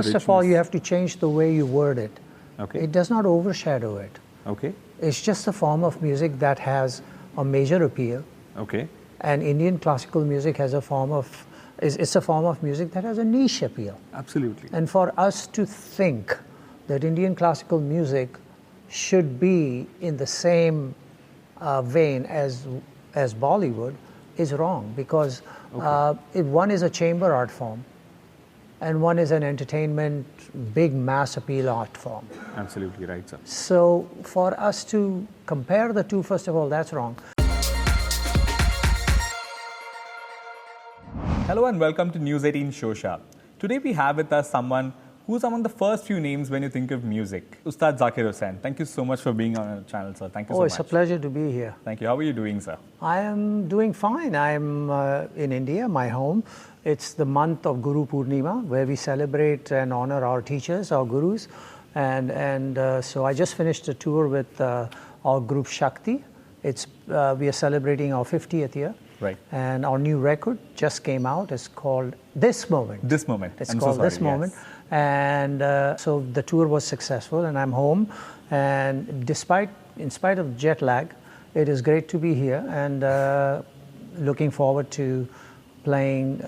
First of all, you have to change the way you word it. Okay. It does not overshadow it. Okay. It's just a form of music that has a major appeal. Okay. And Indian classical music has a form of, it's a form of music that has a niche appeal. Absolutely. And for us to think that Indian classical music should be in the same vein as Bollywood is wrong, because one is a chamber art form and one is an entertainment, big mass appeal art form. Absolutely right, sir. So for us to compare the two, first of all, that's wrong. Hello and welcome to News 18 Showsha. Today we have with us someone who's among the first few names when you think of music. Ustad Zakir Hussain. Thank you so much for being on our channel, sir. Thank you so much. Oh, it's a pleasure to be here. Thank you. How are you doing, sir? I am doing fine. I'm in India, my home. It's the month of Guru Purnima, where we celebrate and honor our teachers, our gurus. And so I just finished a tour with our group Shakti. We are celebrating our 50th year. Right. And our new record just came out. It's called This Moment. This Moment. It's called This Moment. And so the tour was successful, and I'm home. And in spite of jet lag, it is great to be here, and looking forward to playing,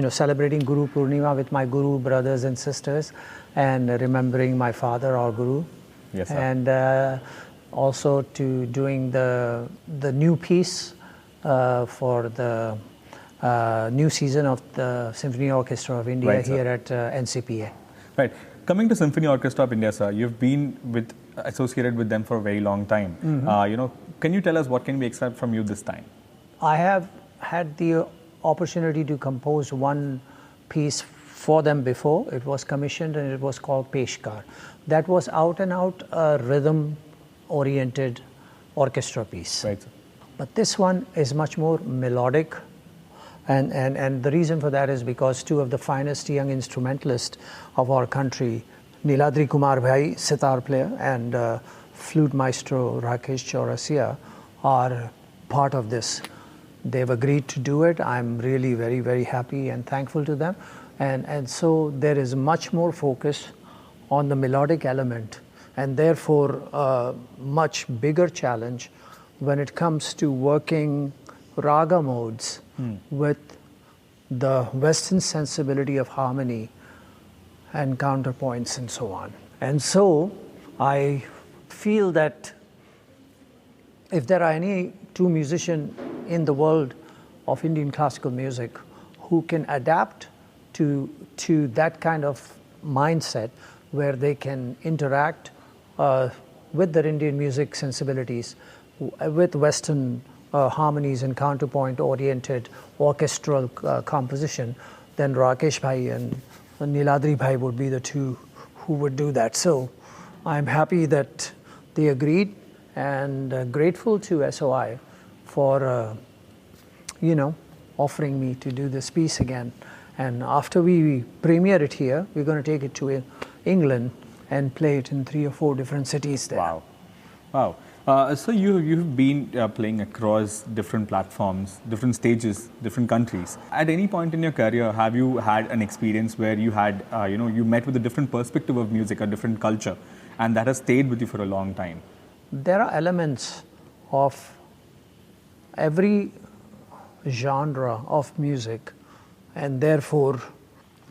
celebrating Guru Purnima with my Guru brothers and sisters, and remembering my father, our Guru. Yes, sir. And also to doing the new piece for the new season of the Symphony Orchestra of India, right, here at NCPA. Right. Coming to Symphony Orchestra of India, sir, you've been associated with them for a very long time. Mm-hmm. Can you tell us what can we expect from you this time? I have had the opportunity to compose one piece for them before. It was commissioned and it was called Peshkar. That was out and out a rhythm-oriented orchestra piece. Right, sir. But this one is much more melodic, and the reason for that is because two of the finest young instrumentalists of our country, Neeladri Kumar Bhai, sitar player, and flute maestro Rakesh Chaurasia, are part of this. They've agreed to do it. I'm really very, very happy and thankful to them. And so there is much more focus on the melodic element, and therefore a much bigger challenge when it comes to working raga modes with the Western sensibility of harmony and counterpoints and so on. And so I feel that if there are any two musicians in the world of Indian classical music who can adapt to that kind of mindset, where they can interact with their Indian music sensibilities, with Western harmonies and counterpoint-oriented orchestral composition, then Rakesh Bhai and Neeladri Bhai would be the two who would do that. So I'm happy that they agreed, and grateful to SOI for offering me to do this piece again. And after we premiere it here, we're going to take it to England and play it in 3 or 4 different cities there. Wow. Wow. So you've been playing across different platforms, different stages, different countries. At any point in your career, have you had an experience where you had, you met with a different perspective of music, a different culture, and that has stayed with you for a long time? There are elements of every genre of music, and therefore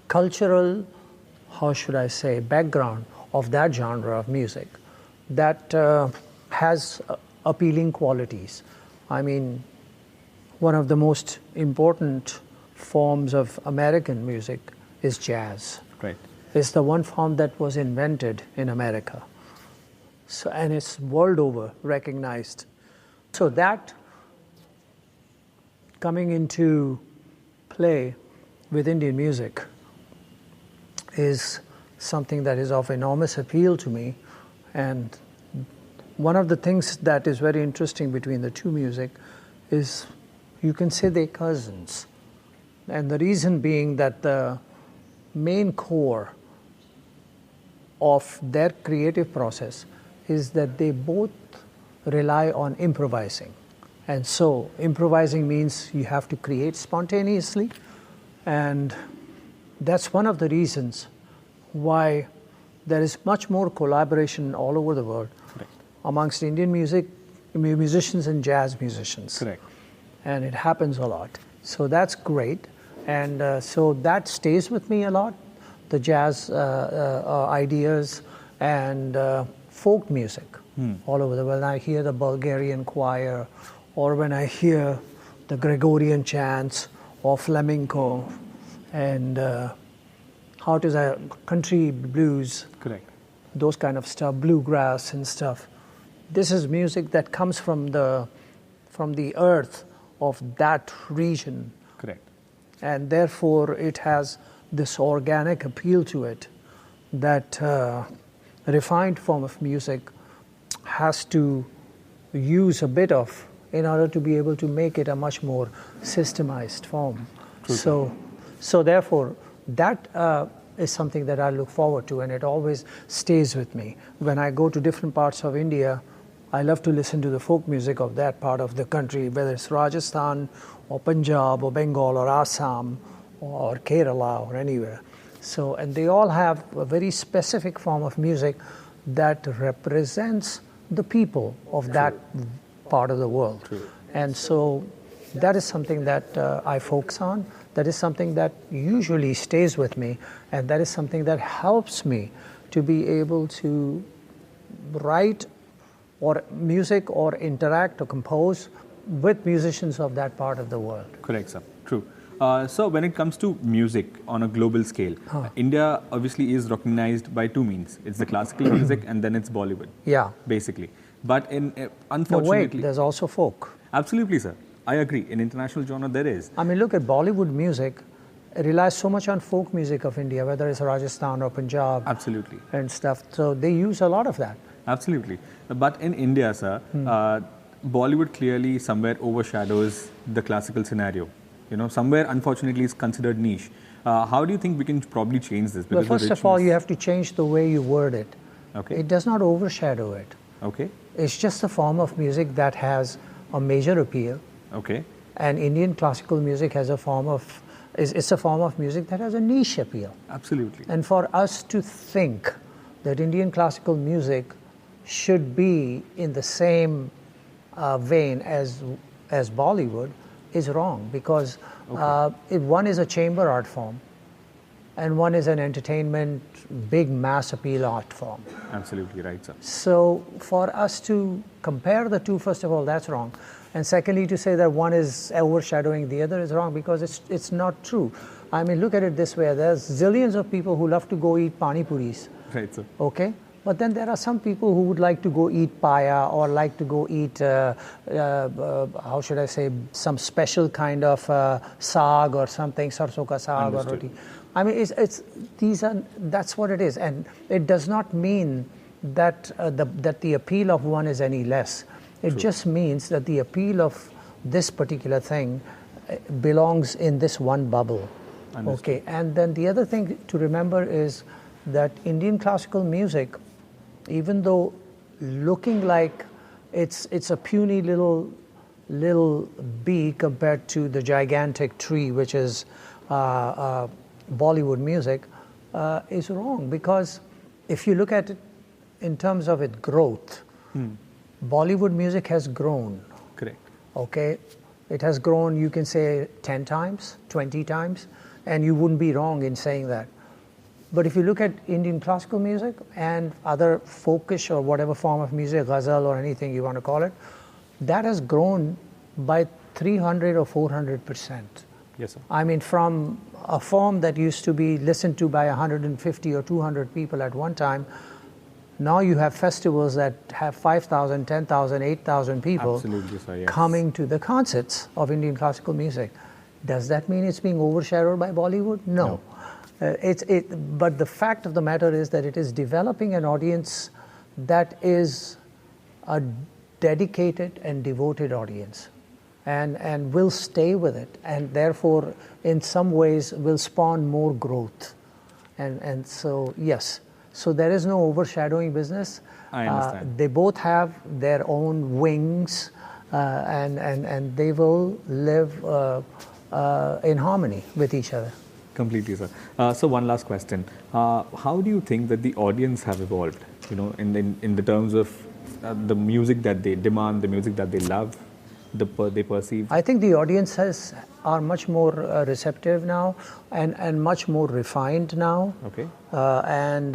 cultural, background of that genre of music that has appealing qualities. I mean, one of the most important forms of American music is jazz. Right. It's the one form that was invented in America. So, and it's world over recognized. So that coming into play with Indian music is something that is of enormous appeal to me. And one of the things that is very interesting between the two music is you can say they're cousins. And the reason being that the main core of their creative process is that they both rely on improvising. And so improvising means you have to create spontaneously, and that's one of the reasons why there is much more collaboration all over the world amongst Indian musicians and jazz musicians. Correct. And it happens a lot. So that's great. And so that stays with me a lot, the jazz ideas and folk music all over the world. When I hear the Bulgarian choir, or when I hear the Gregorian chants or flamenco, and how to say country blues, Correct. those kind of stuff, bluegrass and stuff. This is music that comes from the earth of that region. Correct. And therefore it has this organic appeal to it that refined form of music has to use a bit of in order to be able to make it a much more systemized form. So therefore that is something that I look forward to, and it always stays with me. When I go to different parts of India, I love to listen to the folk music of that part of the country, whether it's Rajasthan or Punjab or Bengal or Assam or Kerala or anywhere. So, and they all have a very specific form of music that represents the people of that part of the world. And so that is something that I focus on. That is something that usually stays with me, and that is something that helps me to be able to write or music or interact or compose with musicians of that part of the world. Correct, sir. True. So when it comes to music on a global scale, India obviously is recognized by two means. It's the classical music and then it's Bollywood. Yeah. Basically. But unfortunately... No, wait, there's also folk. Absolutely, sir. I agree. In international genre, there is. I mean, look at Bollywood music. It relies so much on folk music of India, whether it's Rajasthan or Punjab. Absolutely. And stuff. So they use a lot of that. Absolutely. But in India, sir, Bollywood clearly somewhere overshadows the classical scenario. You know, somewhere, unfortunately, is considered niche. How do you think we can probably change this? Well, first of all, you have to change the way you word it. Okay. It does not overshadow it. Okay. It's just a form of music that has a major appeal. Okay. And Indian classical music has a form of, it's a form of music that has a niche appeal. Absolutely. And for us to think that Indian classical music should be in the same vein as Bollywood is wrong, because one is a chamber art form and one is an entertainment, big mass appeal art form. Absolutely right, sir. So for us to compare the two, first of all, that's wrong. And secondly, to say that one is overshadowing the other is wrong, because it's not true. I mean, look at it this way. There's zillions of people who love to go eat pani puris. Right, sir. Okay? But then there are some people who would like to go eat paya, or like to go eat, how should I say, some special kind of saag or something, sarson ka saag or roti. I mean, that's what it is. And it does not mean that the appeal of one is any less. It just means that the appeal of this particular thing belongs in this one bubble. Okay, and then the other thing to remember is that Indian classical music, even though looking like it's a puny little bee compared to the gigantic tree, which is Bollywood music, is wrong. Because if you look at it in terms of its growth, Bollywood music has grown. Correct. Okay, it has grown, you can say 10 times, 20 times, and you wouldn't be wrong in saying that. But if you look at Indian classical music and other folkish or whatever form of music, ghazal or anything you want to call it, that has grown by 300 or 400%. Yes, sir. I mean, from a form that used to be listened to by 150 or 200 people at one time, now you have festivals that have 5,000, 10,000, 8,000 people coming to the concerts of Indian classical music. Does that mean it's being overshadowed by Bollywood? No. But the fact of the matter is that it is developing an audience that is a dedicated and devoted audience, and will stay with it, and therefore in some ways will spawn more growth. And so, yes. So there is no overshadowing business. I understand. They both have their own wings, and they will live in harmony with each other. Completely, sir. So one last question. How do you think that the audience have evolved, in the terms of the music that they demand, the music that they love, they perceive? I think the audiences are much more receptive now and much more refined now. Okay. And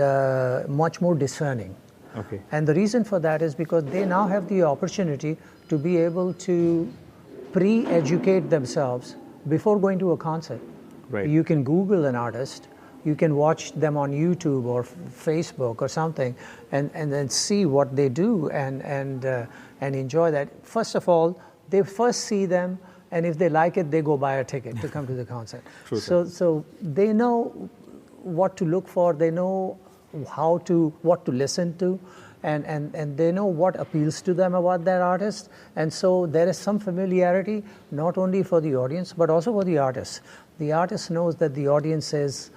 much more discerning. Okay. And the reason for that is because they now have the opportunity to be able to pre-educate themselves before going to a concert. Right. You can Google an artist, you can watch them on YouTube or Facebook or something, and then see what they do and enjoy that. First of all, they first see them, and if they like it, they go buy a ticket to come to the concert. True, so they know what to look for, they know what to listen to, and they know what appeals to them about that artist. And so there is some familiarity, not only for the audience, but also for the artist. The artist knows that the audience is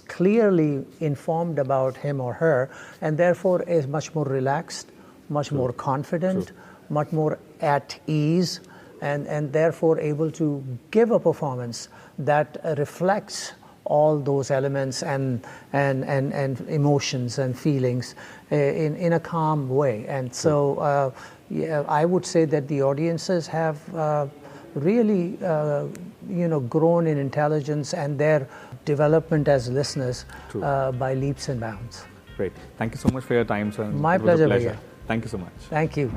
clearly informed about him or her, and therefore is much more relaxed, much more confident, much more at ease, and therefore able to give a performance that reflects all those elements and emotions and feelings in a calm way. And so I would say that the audiences have really grown in intelligence and their development as listeners by leaps and bounds. Great. Thank you so much for your time, sir. My It was a pleasure. Thank you so much. Thank you.